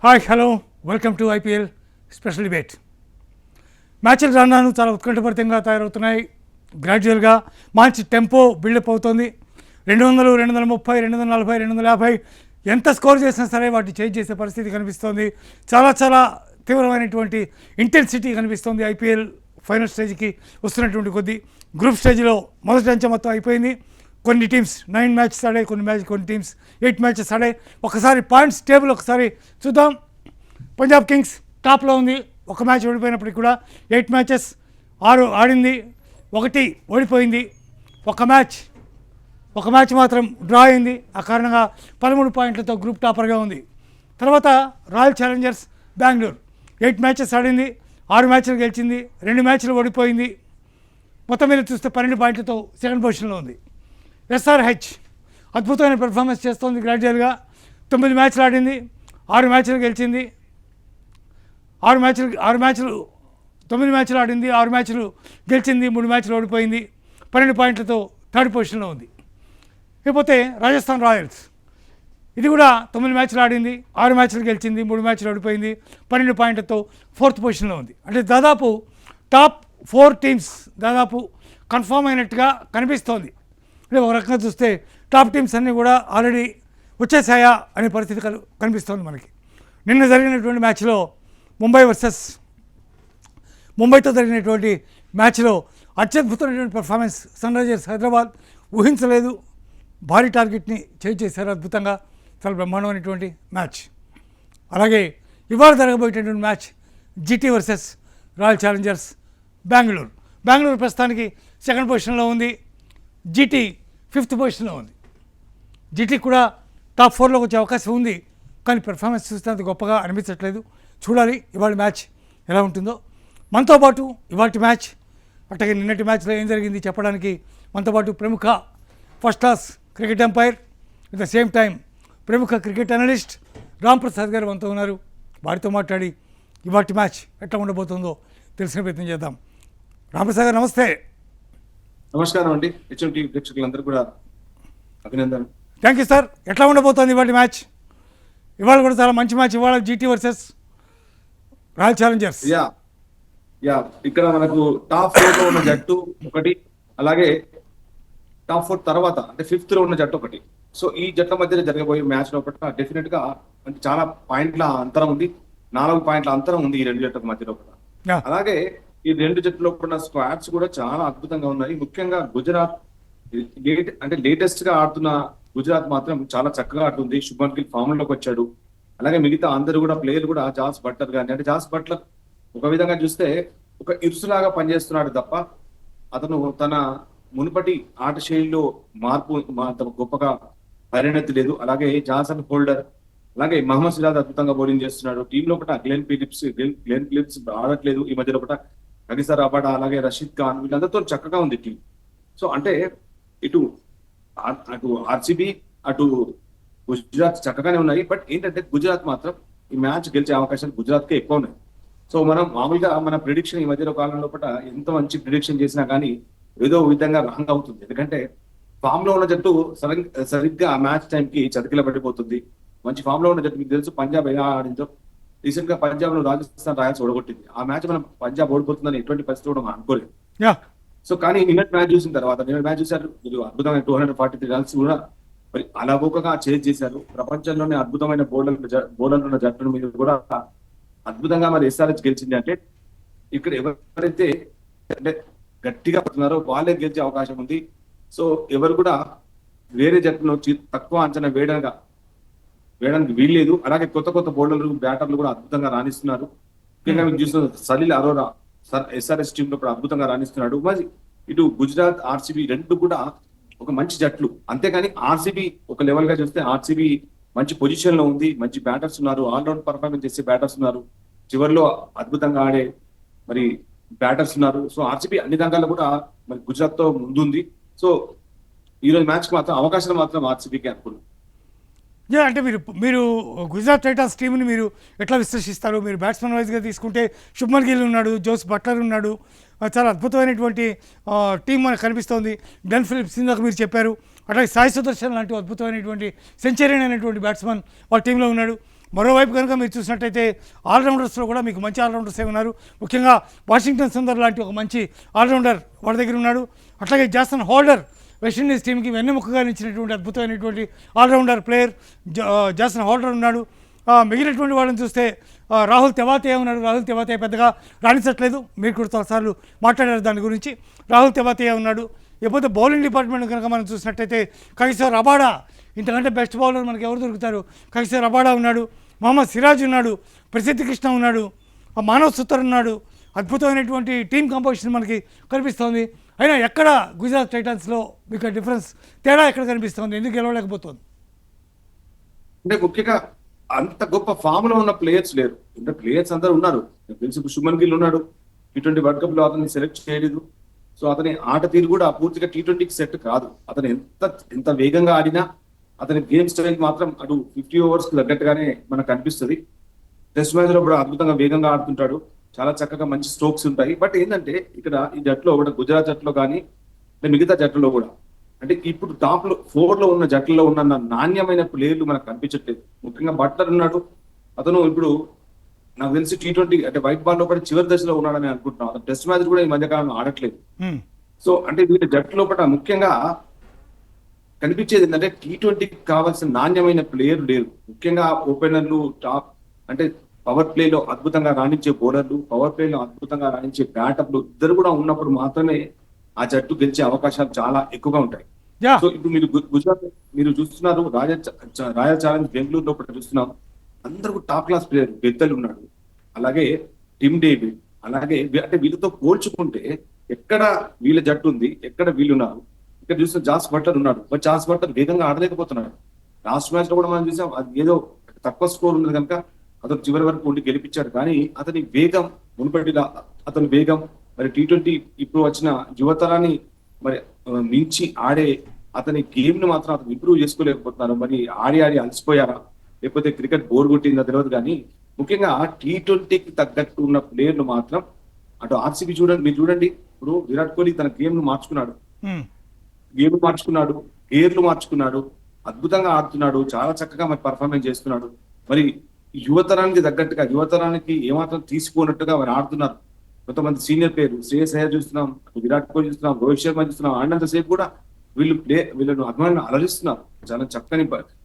Hi hello welcome to IPL special debate. మ్యాచ్లు రాను చాలా ఉత్కంఠభరితంగా తయారవుతున్నాయి. గ్రాడ్యువల్గా మంచి టెంపో బిల్డప్ అవుతుంది. 200, 230, 240, 250 ఎంత స్కోర్ చేసినా సరే వాటిని చేంజ్ చేసే పరిస్థితి కనిపిస్తోంది. చాలా తీవ్రమైనటువంటి ఇంటెన్సిటీ కనిపిస్తుంది ఐపీఎల్ ఫైనల్ స్టేజ్కి వస్తున్నటువంటి కొద్దీ. గ్రూప్ స్టేజ్లో మొదటి అంచె మొత్తం అయిపోయింది. కొన్ని టీమ్స్ 9 మ్యాచెస్ ఆడాయి, కొన్ని టీమ్స్ 8 మ్యాచెస్ ఆడాయి. ఒకసారి పాయింట్స్ టేబుల్ ఒకసారి చూద్దాం. పంజాబ్ కింగ్స్ టాప్లో ఉంది. ఒక మ్యాచ్ ఓడిపోయినప్పటికి కూడా 8 మ్యాచెస్ 6 ఆడింది, 1 ఓడిపోయింది. ఒక మ్యాచ్ మాత్రం డ్రా అయింది. ఆ కారణంగా 13 పాయింట్లతో గ్రూప్ టాపర్గా ఉంది. తర్వాత రాయల్ ఛాలెంజర్స్ బెంగళూరు 8 మ్యాచెస్ ఆడింది, 6 మ్యాచ్లు గెలిచింది, 2 మ్యాచ్లు ఓడిపోయింది. మొత్తం మీద చూస్తే 12 పాయింట్లతో సెకండ్ పొజిషన్లో ఉంది. ఎస్ఆర్హెచ్ అద్భుతమైన పెర్ఫార్మెన్స్ చేస్తోంది. గ్రాడ్యువల్గా 9 మ్యాచ్లు ఆడింది, 6 మ్యాచ్లు గెలిచింది. 9 మ్యాచ్లు ఆడింది, 6 మ్యాచ్లు గెలిచింది, 3 మ్యాచ్లు ఓడిపోయింది. 12 పాయింట్లతో థర్డ్ పొజిషన్లో ఉంది. ఇకపోతే రాజస్థాన్ రాయల్స్ ఇది కూడా 9 మ్యాచ్లు ఆడింది, 6 మ్యాచ్లు గెలిచింది, 3 మ్యాచ్లు ఓడిపోయింది. 12 పాయింట్లతో ఫోర్త్ పొజిషన్లో ఉంది. అంటే దాదాపు టాప్ 4 టీమ్స్ దాదాపు కన్ఫామ్ అయినట్టుగా కనిపిస్తోంది. అంటే ఒక రకంగా చూస్తే టాప్ టీమ్స్ అన్నీ కూడా ఆల్రెడీ వచ్చేసాయా అనే పరిస్థితి కనిపిస్తోంది మనకి. నిన్న జరిగినటువంటి మ్యాచ్లో ముంబైతో జరిగినటువంటి మ్యాచ్లో అత్యద్భుతమైనటువంటి పెర్ఫార్మెన్స్ సన్ రైజర్స్ హైదరాబాద్ ఊహించలేదు. భారీ టార్గెట్ని చేశారు అద్భుతంగా. చాలా బ్రహ్మాండమైనటువంటి మ్యాచ్. అలాగే ఇవాళ జరగబోయేటటువంటి match GT versus Royal Challengers Bengaluru ప్రస్తుతానికి సెకండ్ పొజిషన్లో ఉంది, జీటీ 5th పొజిషన్లో ఉంది. జీటీ కూడా టాప్ 4లోకి వచ్చే అవకాశం ఉంది, కానీ పెర్ఫార్మెన్స్ చూస్తే అంత గొప్పగా అనిపించట్లేదు. చూడాలి ఇవాళ మ్యాచ్ ఎలా ఉంటుందో. మనతో పాటు ఇవాళ మ్యాచ్ అట్లాగే నిన్నటి మ్యాచ్లో ఏం జరిగింది చెప్పడానికి మనతో పాటు ప్రముఖ first class cricket umpire at the same time ప్రముఖ క్రికెట్ అనలిస్ట్ రామ్ ప్రసాద్ గారు మనతో ఉన్నారు. వారితో మాట్లాడి ఇవాళ మ్యాచ్ ఎట్లా ఉండబోతుందో తెలిసిన ప్రయత్నం చేద్దాం. రామప్రసాద్ గారు నమస్తే. నమస్కారం అండి. హెచ్ఎంటీ ప్రేక్షకులందరూ కూడా అభినందన. Thank you sir. ఎట్లా ఉండబోతోంది ఇవాళ మ్యాచ్? ఇవాళ కూడా చాలా మంచి మ్యాచ్. ఇవాళ జీటీ వర్సెస్ రాయల్ ఛాలెంజర్స్. ఇక్కడ మనకు టాప్ 4లో ఉన్న జట్టు ఒకటి, అలాగే టాప్ 4 తర్వాత అంటే 5th లో ఉన్న జట్టు ఒకటి. సో ఈ జట్ల మధ్య జరగబోయే మ్యాచ్ లోపల డెఫినెట్ గా అంటే చాలా పాయింట్ల అంతరం ఉంది, 4 పాయింట్ల అంతరం ఉంది ఈ రెండు జట్ల మధ్య లోపల. అలాగే ఈ రెండు జట్టులో ఉన్న స్క్వాడ్స్ కూడా చాలా అద్భుతంగా ఉన్నాయి. ముఖ్యంగా గుజరాత్ అంటే లేటెస్ట్ గా ఆడుతున్న గుజరాత్ మాత్రం చాలా చక్కగా ఆడుతుంది. శుభ్మన్ గిల్ ఫామ్ లోకి వచ్చాడు. అలాగే మిగతా అందరూ కూడా ప్లేయర్లు కూడా జాస్ బట్లర్ కానీ, అంటే జాస్ బట్లర్ ఒక విధంగా చూస్తే ఒక ఇరుసులాగా పనిచేస్తున్నాడు తప్ప అతను తన మునుపటి ఆట శైలిలో మార్పు గొప్పగా పరిణతి లేదు. అలాగే జాన్సన్ హోల్డర్, అలాగే మహమ్మద్ సిరాజ్ అద్భుతంగా బౌలింగ్ చేస్తున్నాడు. టీమ్ లోపల గ్లెన్ ఫిలిప్స్ ఆడట్లేదు ఈ మధ్య లోపల. కగిసర్ అబాడా, అలాగే రషీద్ ఖాన్, వీళ్ళందరితో చక్కగా ఉంది టీం. సో అంటే అటు ఆర్సీబీ అటు గుజరాత్ చక్కగానే ఉన్నాయి. బట్ ఏంటంటే గుజరాత్ మాత్రం ఈ మ్యాచ్ గెలిచే అవకాశాలు గుజరాత్కే ఎక్కువ ఉన్నాయి. సో మనం మామూలుగా మన ప్రిడిక్షన్ ఈ మధ్యలో కాలం లోపల ఎంత మంచి ప్రిడిక్షన్ చేసినా కానీ ఏదో విధంగా రాంగ్ అవుతుంది. ఎందుకంటే ఫామ్ లో ఉన్న జట్టు సరిగ్గా ఆ మ్యాచ్ టైంకి చతికిల పడిపోతుంది. మంచి ఫామ్ లో ఉన్న జట్టు మీకు తెలుసు పంజాబ్ ఎలా ఆడిందో. రీసెంట్ గా పంజాబ్ లో రాజస్థాన్ రాయల్స్ ఓడగొట్టింది. ఆ మ్యాచ్ మనం పంజాబ్ ఓడిపోతుందని ఎటువంటి పరిస్థితి కూడా మనం అనుకోలేదు. సో కానీ నిన్నటి మ్యాచ్ చూసిన తర్వాత చూశారు అద్భుతమైన 243 రన్స్ కూడా మరి అలవోకగా చేజ్ చేశారు. ప్రపంచంలోనే అద్భుతమైన బౌలర్లు ఉన్న జట్టు మీద కూడా అద్భుతంగా మరి ఎస్ఆర్హెచ్ గెలిచింది. అంటే ఇక్కడ ఎవరైతే అంటే గట్టిగా పడుతున్నారో వాళ్ళే గెలిచే అవకాశం ఉంది. సో ఎవరు కూడా వేరే జట్టును తక్కువ అంచనా వేయడానికి వీల్లేదు. అలాగే కొత్త బౌలర్లు బ్యాటర్లు కూడా అద్భుతంగా రాణిస్తున్నారు. ముఖ్యంగా మీకు చూసిన సలీల్ అరోరా ఎస్ఆర్ఎస్ టీమ్ లో కూడా అద్భుతంగా రాణిస్తున్నాడు. మరి ఇటు గుజరాత్ ఆర్సీబీ రెండు కూడా ఒక మంచి జట్లు. అంతేగాని ఆర్సీబీ ఒక లెవెల్ గా చూస్తే ఆర్సీబీ మంచి పొజిషన్ లో ఉంది, మంచి బ్యాటర్స్ ఉన్నారు, ఆల్రౌండ్ పర్ఫార్మెన్స్ చేసే బ్యాటర్స్ ఉన్నారు, చివరిలో అద్భుతంగా ఆడే మరి బ్యాటర్స్ ఉన్నారు. సో ఆర్సీబీ అన్ని రంగాల్లో కూడా మరి గుజరాత్ తో ముందుంది. సో ఈరోజు మ్యాచ్ మాత్రం అవకాశాలు మాత్రం ఆర్సీబీకి అనుకున్నాం. అంటే మీరు గుజరాత్ టైటాన్స్ టీంని మీరు ఎట్లా విశ్లేషిస్తారు? మీరు బ్యాట్స్మెన్ వైజ్గా తీసుకుంటే శుభ్మన్ గిల్ ఉన్నాడు, జోస్ బట్లర్ ఉన్నాడు, చాలా అద్భుతమైనటువంటి టీం మనకు కనిపిస్తోంది. గ్లెన్ ఫిలిప్స్ ఇందాక మీరు చెప్పారు. అట్లాగే సాయి సుదర్శన్ లాంటి అద్భుతమైనటువంటి సెంచరీన్ అనేటువంటి బ్యాట్స్మెన్ వాళ్ళ టీంలో ఉన్నాడు. మరోవైపు కనుక మీరు చూసినట్టయితే ఆల్రౌండర్స్లో కూడా మీకు మంచి ఆల్రౌండర్సే ఉన్నారు. ముఖ్యంగా వాషింగ్టన్ సుందర్ లాంటి ఒక మంచి ఆల్రౌండర్ వాళ్ళ దగ్గర ఉన్నాడు. అట్లాగే జాసన్ హోల్డర్ వెస్టిండీస్ టీంకి వెన్నెముకగా నిలిచినటువంటి అద్భుతమైనటువంటి ఆల్రౌండర్ ప్లేయర్ జాసన్ హోల్డర్ ఉన్నాడు. మిగిలినటువంటి వాళ్ళని చూస్తే రాహుల్ తెవాతే ఉన్నాడు. రాహుల్ తెవాతే పెద్దగా రాణించట్లేదు. మీరు కూడా చాలాసార్లు మాట్లాడారు దాని గురించి. రాహుల్ తెవాతే ఉన్నాడు. లేకపోతే బౌలింగ్ డిపార్ట్మెంట్ కనుక మనం చూసినట్టయితే కైసర్ రబాడా, ఇంతకంటే బెస్ట్ బౌలర్ మనకి ఎవరు దొరుకుతారు? కైసర్ రబాడా ఉన్నాడు. మహమ్మద్ సిరాజ్ ఉన్నాడు. ప్రసిద్ధి కృష్ణ ఉన్నాడు. మానవ్ సుత్తర్ ఉన్నాడు. అద్భుతమైనటువంటి టీం కంపోజిషన్ మనకి కనిపిస్తోంది. అయినా ఎక్కడ గుజరాత్ టైటన్స్లో మీకు డిఫరెన్స్ తేడా ఎక్కడ కనిపిస్తుంది? ఎందుకు గెలవలేకపోతుంది? అంటే ముఖ్యంగా అంత గొప్ప ఫామ్ లో ఉన్న ప్లేయర్స్ లేరు. అంటే ప్లేయర్స్ అందరూ ఉన్నారు. తెలుసు శుభన్ గిల్ ఉన్నాడు. T20 వరల్డ్ కప్ లో అతన్ని సెలెక్ట్ చేయలేదు. సో అతని ఆట తీరు కూడా పూర్తిగా T20కి సెట్ కాదు. అతను ఎంత వేగంగా ఆడినా అతని గేమ్ స్టైల్ మాత్రం అటు 50 ఓవర్స్ కి తగ్గట్టుగానే మనకు కనిపిస్తుంది. టెస్ట్ మ్యాచ్ లో కూడా అద్భుతంగా వేగంగా ఆడుతుంటాడు. చాలా చక్కగా మంచి స్ట్రోక్స్ ఉంటాయి. బట్ ఏంటంటే ఇక్కడ ఈ జట్టులో కూడా గుజరాత్ జట్టులో కానీ మిగతా జట్టులో కూడా అంటే ఇప్పుడు టాప్ లో 4 లో ఉన్న జట్లలో ఉన్న నాణ్యమైన ప్లేయర్లు మనకు కనిపించట్లేదు. ముఖ్యంగా బట్లర్ ఉన్నాడు. అతను ఇప్పుడు నాకు తెలిసి T20 అంటే వైట్ బాల్ లో కూడా చివరి దశలో ఉన్నాడని అనుకుంటున్నాను. అతను టెస్ట్ మ్యాచ్ కూడా ఈ మధ్య కాలంలో ఆడట్లేదు. సో అంటే వీళ్ళ జట్టు లోపల ముఖ్యంగా కనిపించేది ఏంటంటే T20కి కావాల్సిన నాణ్యమైన ప్లేయర్ లేరు. ముఖ్యంగా ఓపెనర్లు టాప్ అంటే పవర్ ప్లే లో అద్భుతంగా రాణించే బౌలర్లు, పవర్ ప్లే లో అద్భుతంగా రాణించే బ్యాటర్లు ఇద్దరు కూడా ఉన్నప్పుడు మాత్రమే ఆ జట్టు గెలిచే అవకాశాలు చాలా ఎక్కువగా ఉంటాయి. సో ఇప్పుడు మీరు గుజరాత్ మీరు చూస్తున్నారు, రాయల్ ఛాలెంజ్ బెంగళూరులో కూడా చూస్తున్నారు. అందరూ టాప్ క్లాస్ ప్లేయర్. బెత్తల్ ఉన్నాడు, అలాగే టిమ్ డేవిడ్, అలాగే అంటే వీళ్ళతో పోల్చుకుంటే ఎక్కడ వీళ్ళ జట్టు ఉంది, ఎక్కడ వీళ్ళు ఉన్నారు. ఇక్కడ చూస్తే జాస్ బట్లర్ ఉన్నాడు. బట్ జాస్ బట్లర్ వేగంగా ఆడలేకపోతున్నాడు. లాస్ట్ మ్యాచ్ లో కూడా మనం చూసాం, అది ఏదో తక్కువ స్కోర్ ఉన్నది కనుక అతను చివరి వరకు ఉండి గెలిపించాడు. కానీ అతని వేగం మునుపటిలా అతని వేగం మరి T20 ఇప్పుడు వచ్చిన యువతరాన్ని మరి మించి ఆడే అతని గేమ్ ని మాత్రం అతను ఇంప్రూవ్ చేసుకోలేకపోతున్నారు. మరి ఆడి అలసిపోయారా, లేకపోతే క్రికెట్ బోర్ కొట్టిందో తెలియదు. కానీ ముఖ్యంగా T20కి తగ్గట్టు ఉన్న ప్లేయర్లు మాత్రం అటు ఆర్సీబీ చూడండి, మీరు చూడండి ఇప్పుడు విరాట్ కోహ్లీ తన గేమ్ ను మార్చుకున్నాడు, గేర్లు మార్చుకున్నాడు, అద్భుతంగా ఆడుతున్నాడు, చాలా చక్కగా మరి పర్ఫార్మెన్స్ చేస్తున్నాడు. మరి యువతరానికి తగ్గట్టుగా, యువతరానికి ఏమాత్రం తీసిపోనట్టుగా మరి ఆడుతున్నారు. కొంతమంది సీనియర్ ప్లేయర్ శ్రేయస్ అయ్యర్ చూస్తున్నాం, విరాట్ కోహ్లీ చూస్తున్నాం, రోహిత్ శర్మ చూస్తున్నాం. ఆడినంత సేపు కూడా వీళ్ళను అభిమానులు అలరిస్తున్నారు. చాలా చక్కని